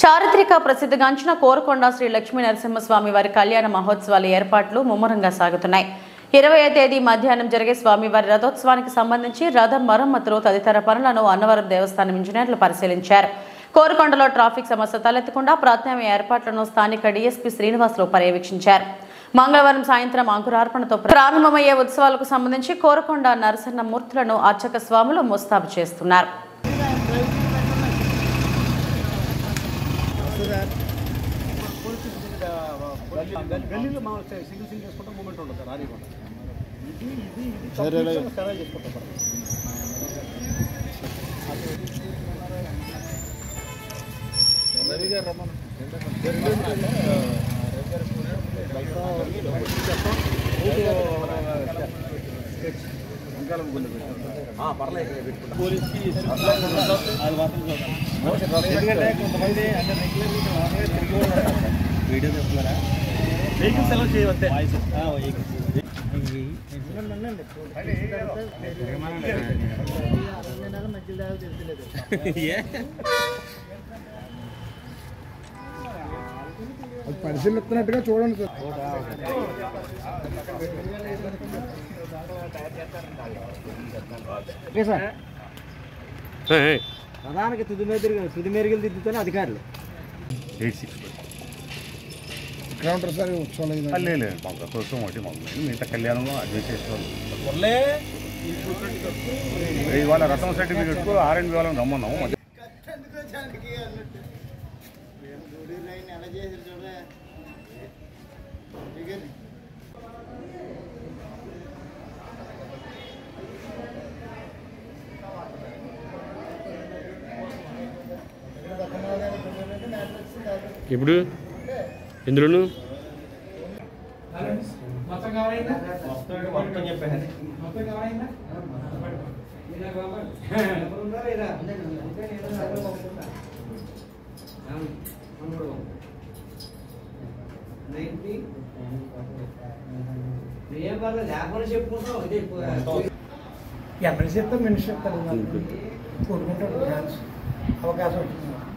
చారిత్రక ప్రసిద్ధిగాంచిన కోరకొండ శ్రీ లక్ష్మీ నరసింహస్వామి వారి కళ్యాణ మహోత్సవాల ఏర్పాట్లు ముమ్మరంగా సాగుతున్నాయి. 20వ తేదీ మధ్యాహ్నం జరిగే స్వామివారి రథోత్సవానికి సంబంధించి రథం మరమ్మతులు తదితర పనులను అన్నవరం దేవస్థానం ఇంజనీర్లు పరిశీలించారు. కోరకొండలో ట్రాఫిక్ సమస్య తలెత్తకుండా ప్రత్యామ్నాయ ఏర్పాట్లను స్థానిక డీఎస్పీ శ్రీనివాసులు పర్యవేక్షించారు. మంగళవారం సాయంత్రం అంకురార్పణతో ప్రారంభమయ్యే ఉత్సవాలకు సంబంధించి కోరకొండ నరసన్న మూర్తులను అర్చక స్వాములు ముస్తాబు చేస్తున్నారు. వెహికల్స్ ఎలా చేయవద్దే పరిశీలిస్తున్నట్టుగా చూడండి సార్. ప్రధానికి తుది మేరగలు దిద్దుతూనే అధికారులు ఇక్కడ ఉంటారు సార్. ఉత్సవాలు రథోత్సవం ఒకటి మొదలైంది, మిగతా కళ్యాణంలో అడ్జస్ట్ చేసుకోవాలి. ఇవాళ రథం సర్టిఫికెట్కు ఆర్ఎండ్ వాళ్ళని రమ్మన్నాము. ఇప్పుడు ఎందులోను ఎవరి చెప్తాం మనిషి చెప్తారు కోరుకుంటాడు అవకాశం వచ్చింది.